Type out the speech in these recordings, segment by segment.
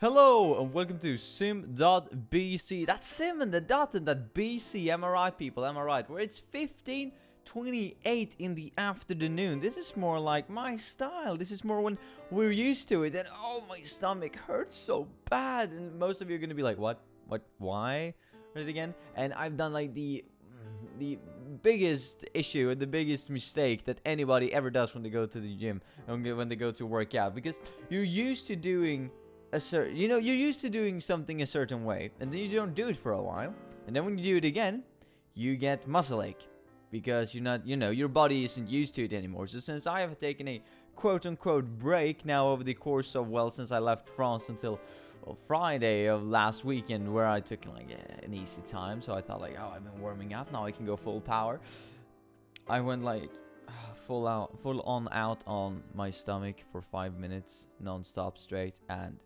Hello and welcome to sim.bc. That's sim and the dot and that bc. Am I right, people? Am I right? Where it's 15:28 in the afternoon. This is more like my style. This is more when we're used to it. And oh, my stomach hurts so bad. And most of you are gonna be like, what, why? Right again? And I've done like the biggest issue and the biggest mistake that anybody ever does when they go to the gym and when they go to work out, because you're used to doing you're used to doing something a certain way, and then you don't do it for a while, and then when you do it again, you get muscle ache because you're not, your body isn't used to it anymore. So since I have taken a quote-unquote break now over the course of, well, since I left France until Friday of last weekend, where I took like an easy time, so I thought like, oh, I've been warming up, now I can go full power. I went like full on out on my stomach for 5 minutes non-stop straight, and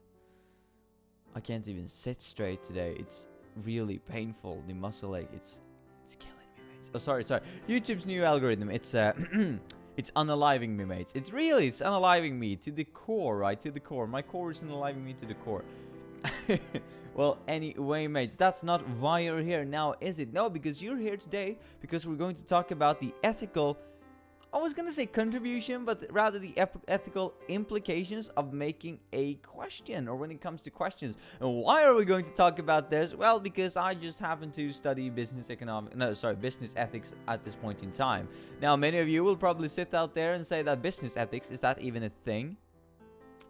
I can't even sit straight today. It's really painful. The muscle ache, it's killing me, mates. Oh, sorry. YouTube's new algorithm. It's it's unaliving me, mates. It's unaliving me to the core, right? To the core. My core is unaliving me to the core. Well, anyway, mates, that's not why you're here now, is it? No, because you're here today because we're going to talk about the ethical, I was gonna say contribution, but rather the ethical implications of making a question, or when it comes to questions. And why are we going to talk about this? Well, because I just happen to study business ethics at this point in time. Now, many of you will probably sit out there and say that business ethics, is that even a thing?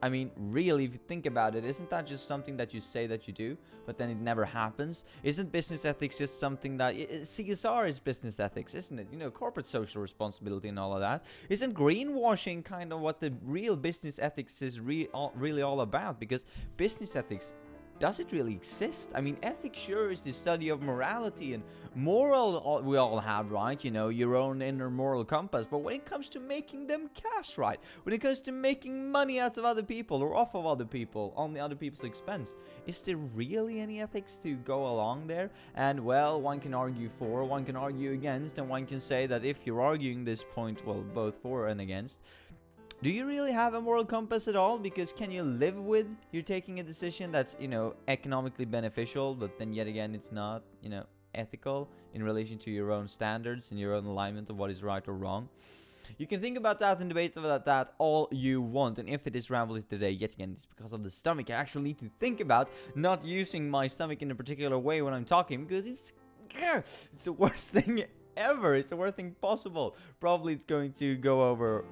I mean, really, if you think about it, isn't that just something that you say that you do, but then it never happens? Isn't business ethics just something that... CSR is business ethics, isn't it? Corporate social responsibility and all of that. Isn't greenwashing kind of what the real business ethics is really all about? Because business ethics, does it really exist? I mean, ethics sure is the study of morality and moral we all have, right? Your own inner moral compass. But when it comes to making them cash, right? When it comes to making money out of other people or off of other people on the other people's expense, is there really any ethics to go along there? And well, one can argue for, one can argue against, and one can say that if you're arguing this point, well, both for and against, do you really have a moral compass at all? Because can you live with you're taking a decision that's, economically beneficial, but then yet again it's not, ethical in relation to your own standards and your own alignment of what is right or wrong? You can think about that and debate about that all you want. And if it is rambling today, yet again, it's because of the stomach. I actually need to think about not using my stomach in a particular way when I'm talking, because it's the worst thing ever. It's the worst thing possible. Probably it's going to go over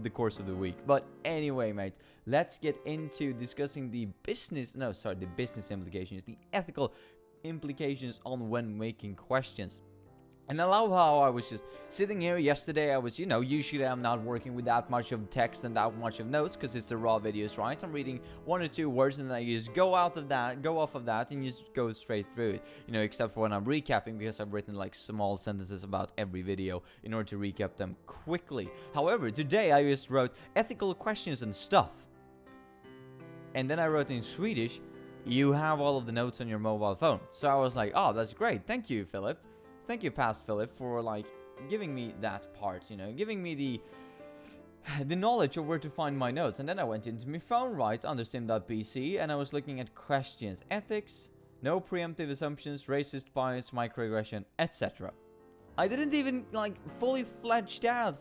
the course of the week. But anyway, mates, let's get into discussing the business implications, the ethical implications on when making questions. And I love how I was just sitting here yesterday. I was, usually I'm not working with that much of text and that much of notes because it's the raw videos, right? I'm reading 1 or 2 words and then I just go off of that and just go straight through it. Except for when I'm recapping, because I've written like small sentences about every video in order to recap them quickly. However, today I just wrote ethical questions and stuff. And then I wrote in Swedish, you have all of the notes on your mobile phone. So I was like, oh, that's great. Thank you, Philip. Thank you, past Philip, for like giving me that part, giving me the knowledge of where to find my notes. And then I went into my phone, right, under sim.bc, and I was looking at questions, ethics, no preemptive assumptions, racist bias, microaggression, etc. I didn't even like fully flesh out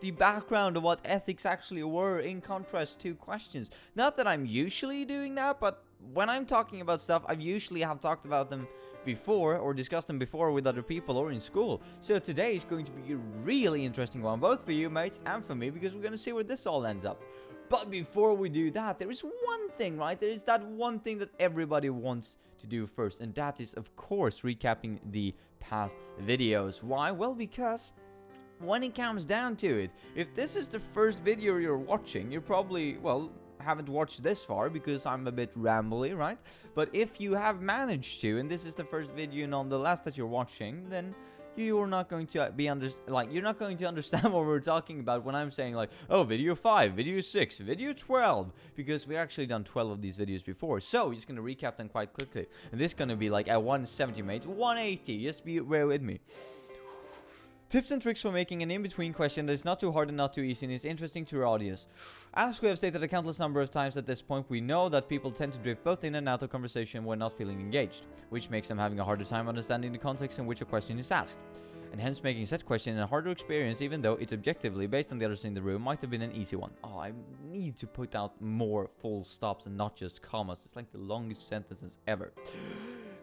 the background of what ethics actually were, in contrast to questions. Not that I'm usually doing that, but when I'm talking about stuff, I usually have talked about them before or discussed them before with other people or in school. So today is going to be a really interesting one, both for you, mates, and for me, because we're going to see where this all ends up. But before we do that, there is one thing, right? There is that one thing that everybody wants to do first, and that is, of course, recapping the past videos. Why? Well, because when it comes down to it, if this is the first video you're watching, you're probably, well, haven't watched this far because I'm a bit rambly, right? But if you have managed to, and this is the first video nonetheless that you're watching, then you're not going to you're not going to understand what we're talking about when I'm saying like, oh, video 5, video 6, video 12, because we've actually done 12 of these videos before. So we're just going to recap them quite quickly. And this is going to be like at 170, mates, 180. Just bear with me. Tips and tricks for making an in-between question that is not too hard and not too easy and is interesting to your audience. As we have stated a countless number of times at this point, we know that people tend to drift both in and out of conversation when not feeling engaged, which makes them having a harder time understanding the context in which a question is asked, and hence making said question a harder experience, even though it objectively, based on the others in the room, might have been an easy one. Oh, I need to put out more full stops and not just commas. It's like the longest sentences ever.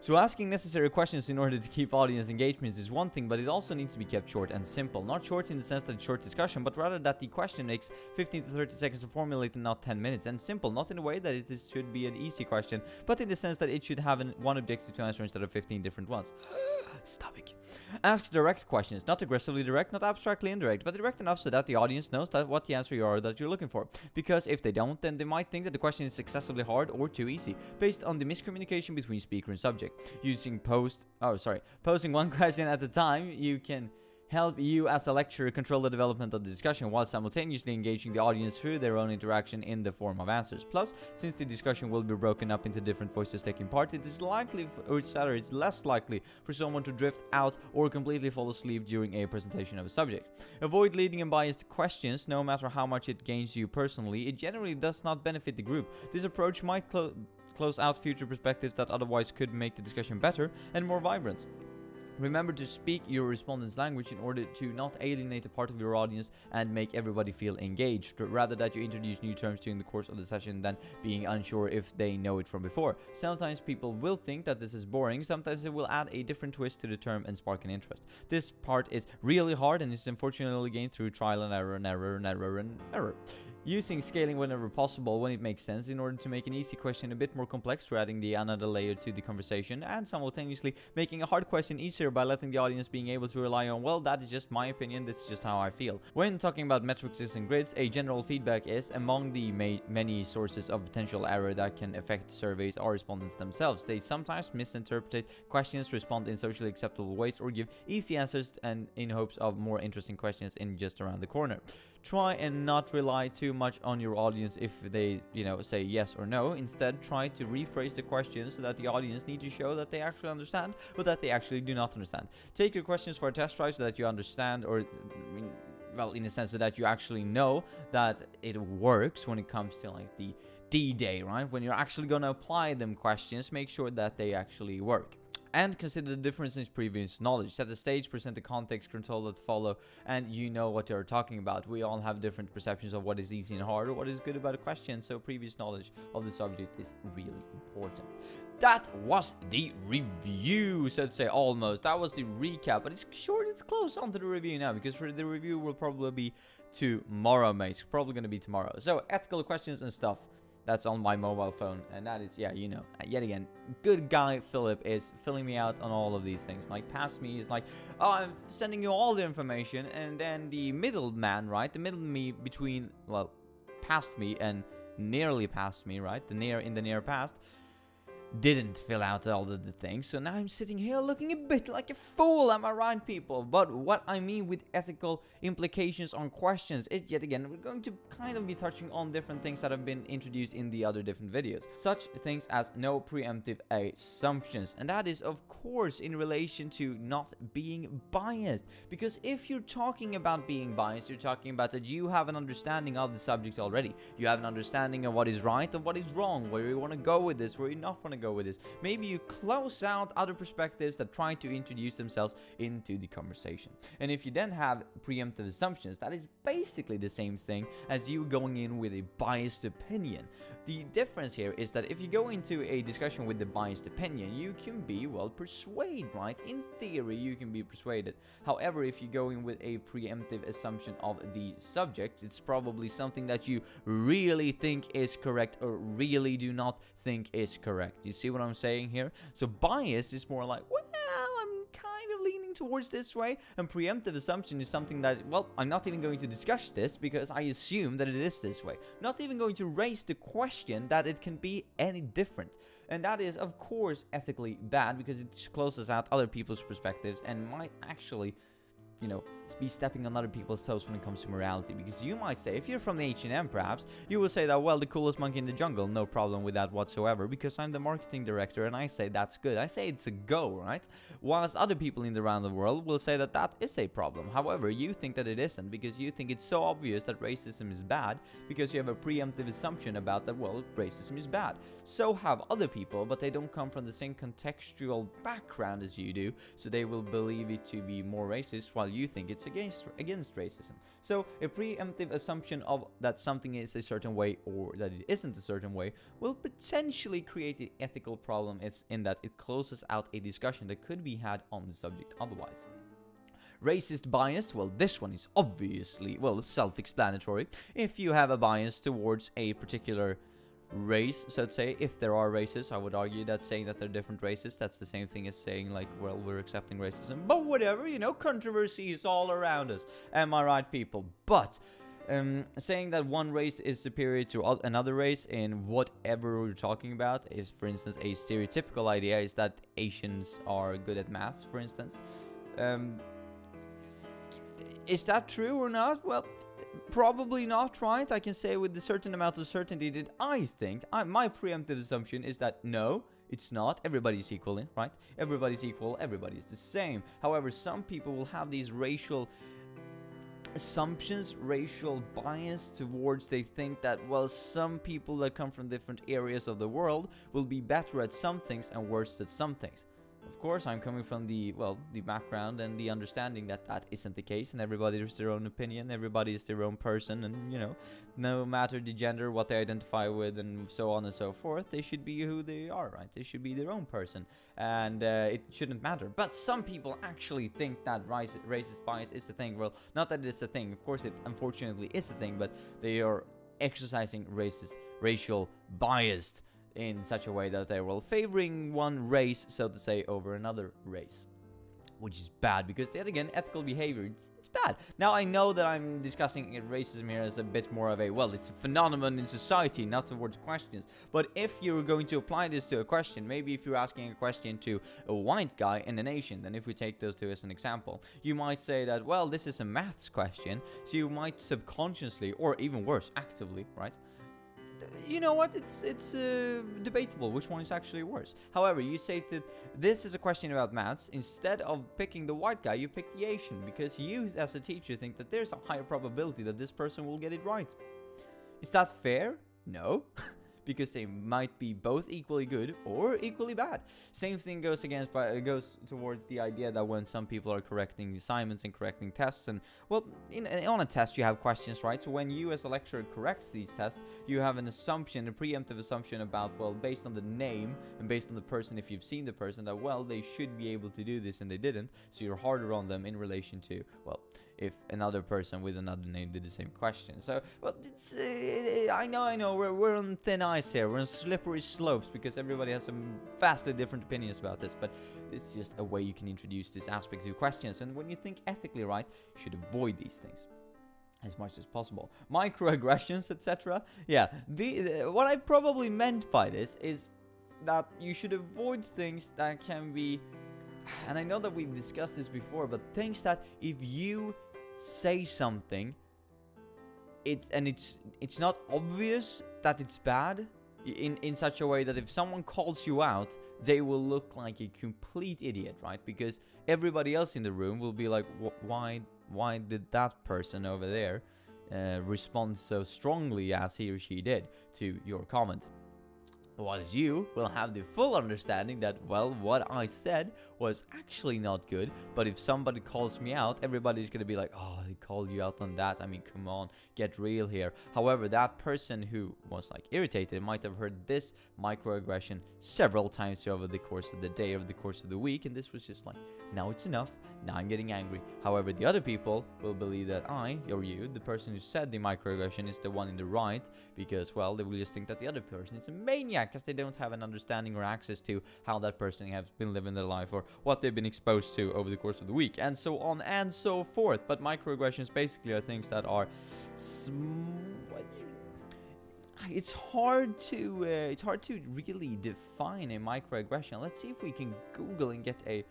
So asking necessary questions in order to keep audience engagements is one thing, but it also needs to be kept short and simple. Not short in the sense that it's short discussion, but rather that the question takes 15 to 30 seconds to formulate and not 10 minutes. And simple, not in a way that should be an easy question, but in the sense that it should have one objective to answer instead of 15 different ones. Stomach. Ask direct questions, not aggressively direct, not abstractly indirect, but direct enough so that the audience knows what the answer you are that you're looking for. Because if they don't, then they might think that the question is excessively hard or too easy, based on the miscommunication between speaker and subject. Posing one question at a time, you can help you as a lecturer control the development of the discussion while simultaneously engaging the audience through their own interaction in the form of answers. Plus, since the discussion will be broken up into different voices taking part, it is it's less likely for someone to drift out or completely fall asleep during a presentation of a subject. Avoid leading and biased questions. No matter how much it gains you personally, it generally does not benefit the group. This approach might close out future perspectives that otherwise could make the discussion better and more vibrant. Remember to speak your respondent's language in order to not alienate a part of your audience and make everybody feel engaged, rather that you introduce new terms during the course of the session than being unsure if they know it from before. Sometimes people will think that this is boring, sometimes it will add a different twist to the term and spark an interest. This part is really hard and is unfortunately gained through trial and error and error and error and error. Using scaling whenever possible when it makes sense in order to make an easy question a bit more complex through adding another layer to the conversation, and simultaneously making a hard question easier by letting the audience being able to rely on, well, that is just my opinion, this is just how I feel. When talking about metrics and grids, a general feedback is among the many sources of potential error that can affect surveys are respondents themselves. They sometimes misinterpret questions, respond in socially acceptable ways, or give easy answers and in hopes of more interesting questions in just around the corner. Try and not rely too much on your audience if they, say yes or no. Instead, try to rephrase the question so that the audience need to show that they actually understand, but that they actually do not understand. Take your questions for a test drive so that you understand, or well, in a sense, so that you actually know that it works when it comes to like the D-Day, right? When you're actually going to apply them questions, make sure that they actually work. And consider the difference in previous knowledge. Set the stage, present the context, control that follow, and you know what they're talking about. We all have different perceptions of what is easy and hard, or what is good about a question, so previous knowledge of the subject is really important. That was the review, so to say, almost. That was the recap, but it's short, it's close on to the review now, because the review will probably be tomorrow, mate. It's probably going to be tomorrow. So, ethical questions and stuff. That's on my mobile phone, and that is, yet again, good guy Philip is filling me out on all of these things. Like, past me is like, oh, I'm sending you all the information, and then the middleman, right? The middle me between, well, past me and nearly past me, right? In the near past, didn't fill out all of the things, so now I'm sitting here looking a bit like a fool, am I right, people? But what I mean with ethical implications on questions is, yet again, we're going to kind of be touching on different things that have been introduced in the other different videos, such things as no preemptive assumptions, and that is of course in relation to not being biased, because if you're talking about being biased, you're talking about that you have an understanding of the subject already, you have an understanding of what is right and what is wrong, where you want to go with this, where you not want to go with this. Maybe you close out other perspectives that try to introduce themselves into the conversation. And if you then have preemptive assumptions, that is basically the same thing as you going in with a biased opinion. The difference here is that if you go into a discussion with the biased opinion, you can be, well, persuaded, right? In theory, you can be persuaded. However, if you go in with a preemptive assumption of the subject, it's probably something that you really think is correct or really do not think is correct. You see what I'm saying here? So bias is more like, well, I'm kind of leaning towards this way, and preemptive assumption is something that, well, I'm not even going to discuss this because I assume that it is this way. Not even going to raise the question that it can be any different. And that is, of course, ethically bad because it closes out other people's perspectives and might actually be stepping on other people's toes when it comes to morality. Because you might say, if you're from the H&M perhaps, you will say that, well, the coolest monkey in the jungle, no problem with that whatsoever, because I'm the marketing director and I say that's good. I say it's a go, right? Whilst other people in the round of the world will say that that is a problem. However, you think that it isn't, because you think it's so obvious that racism is bad, because you have a preemptive assumption about that, well, racism is bad. So have other people, but they don't come from the same contextual background as you do, so they will believe it to be more racist, while you think it's against racism. So a preemptive assumption of that something is a certain way or that it isn't a certain way will potentially create an ethical problem. It's in that it closes out a discussion that could be had on the subject otherwise. Racist bias, well, this one is obviously, well, self-explanatory. If you have a bias towards a particular race, so to say, if there are races, I would argue that saying that they're different races, that's the same thing as saying, like, well, we're accepting racism. But whatever, controversy is all around us. Am I right, people? But saying that one race is superior to another race in whatever we're talking about is, for instance, a stereotypical idea is that Asians are good at maths, for instance. Is that true or not? Well, probably not, right? I can say with a certain amount of certainty that I think, my preemptive assumption is that no, it's not. Everybody's equal, right? Everybody's equal, everybody's the same. However, some people will have these racial assumptions, racial bias towards, they think that, well, some people that come from different areas of the world will be better at some things and worse at some things. Of course, I'm coming from the background and the understanding that that isn't the case, and everybody has their own opinion, everybody is their own person, and, no matter the gender, what they identify with, and so on and so forth, they should be who they are, right? They should be their own person, and it shouldn't matter. But some people actually think that racist bias is a thing. Well, not that it's a thing, of course it unfortunately is a thing, but they are exercising racial bias in such a way that they will favoring one race, so to say, over another race, which is bad, because then again, ethical behavior, it's bad. Now, I know that I'm discussing racism here as a bit more of a, well, it's a phenomenon in society, not towards questions. But if you're going to apply this to a question, maybe if you're asking a question to a white guy in a nation, then if we take those two as an example, you might say that, well, this is a maths question, so you might subconsciously, or even worse, actively, right? You know what, it's debatable which one is actually worse. However, you say that this is a question about maths, instead of picking the white guy, you pick the Asian, because you as a teacher think that there's a higher probability that this person will get it right. Is that fair? No. Because they might be both equally good or equally bad. Same thing goes towards the idea that when some people are correcting assignments and correcting tests, and, well, on a test you have questions, right? So when you as a lecturer corrects these tests, you have an assumption, a preemptive assumption about, well, based on the name and based on the person, if you've seen the person, that, well, they should be able to do this and they didn't, so you're harder on them in relation to, well, if another person with another name did the same question. So, well, it's I know we're on thin ice here, we're on slippery slopes, because everybody has some vastly different opinions about this, but it's just a way you can introduce this aspect to questions. And when you think ethically, right, you should avoid these things as much as possible. Microaggressions, etc. Yeah, what I probably meant by this is that you should avoid things that can be, and I know that we've discussed this before, but things that if you say something, it's not obvious that it's bad, in such a way that if someone calls you out, they will look like a complete idiot, right? Because everybody else in the room will be like, why did that person over there respond so strongly as he or she did to your comment? While you will have the full understanding that, well, what I said was actually not good, but if somebody calls me out, everybody's going to be like, oh, they called you out on that. I mean, come on, get real here. However, that person who was like irritated might have heard this microaggression several times over the course of the day, over the course of the week, and this was just like, now it's enough. Now I'm getting angry. However, the other people will believe that I, or you, the person who said the microaggression, is the one in the right, because, well, they will just think that the other person is a maniac, because they don't have an understanding or access to how that person has been living their life, or what they've been exposed to over the course of the week, and so on and so forth. But microaggressions basically are things that are it's hard to really define a microaggression. Let's see if we can Google and get a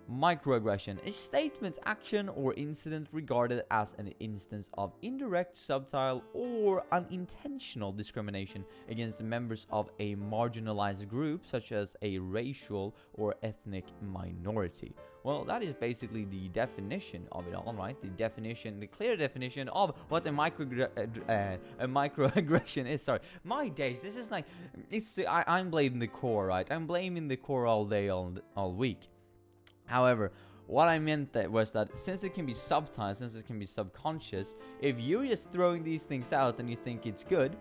Microaggression, a statement, action, or incident regarded as an instance of indirect, subtle, or unintentional discrimination against the members of a marginalized group, such as a racial or ethnic minority. Well, that is basically the definition of it all, right? The clear definition of what a microaggression is. Sorry, my days. This is like, I'm blaming the core, right? I'm blaming the core all day, all week. However, what I meant was that since it can be subtle, since it can be subconscious, if you're just throwing these things out and you think it's good,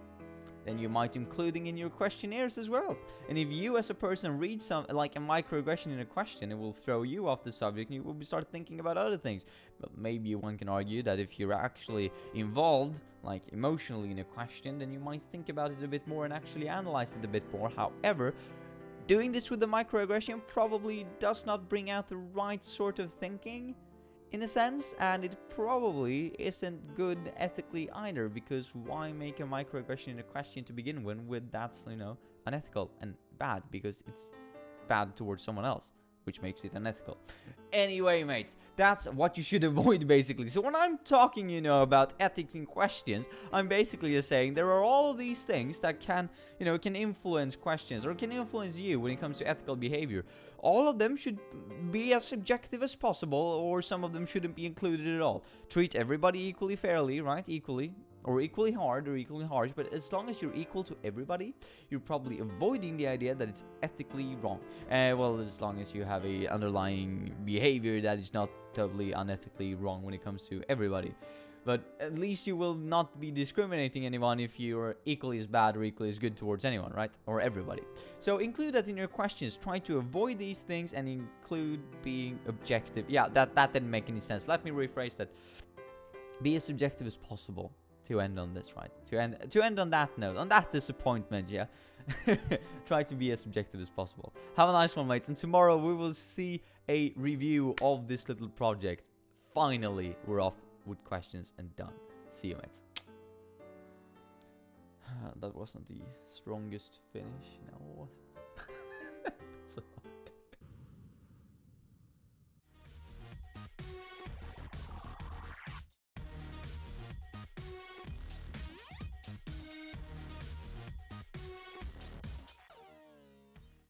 then you might including in your questionnaires as well. And if you as a person read like a microaggression in a question, it will throw you off the subject and you will start thinking about other things. But maybe one can argue that if you're actually involved, like emotionally in a question, then you might think about it a bit more and actually analyze it a bit more. However, doing this with the microaggression probably does not bring out the right sort of thinking, in a sense, and it probably isn't good ethically either, because why make a microaggression in a question to begin with that's, unethical and bad, because it's bad towards someone else, which makes it unethical. Anyway, mates, that's what you should avoid, basically. So when I'm talking, about ethics in questions, I'm basically just saying there are all these things that can, can influence questions or can influence you when it comes to ethical behavior. All of them should be as subjective as possible, or some of them shouldn't be included at all. Treat everybody equally fairly, right? Equally. Or equally hard or equally harsh, but as long as you're equal to everybody, you're probably avoiding the idea that it's ethically wrong. Well, as long as you have a underlying behavior that is not totally unethically wrong when it comes to everybody. But at least you will not be discriminating anyone if you're equally as bad or equally as good towards anyone, right? Or everybody. So include that in your questions. Try to avoid these things and include being objective. Yeah, that didn't make any sense. Let me rephrase that. Be as subjective as possible. To end on this, right? To end on that note, on that disappointment, yeah. Try to be as subjective as possible. Have a nice one, mates. And tomorrow we will see a review of this little project. Finally, we're off with questions and done. See you, mates. That wasn't the strongest finish, now was it? So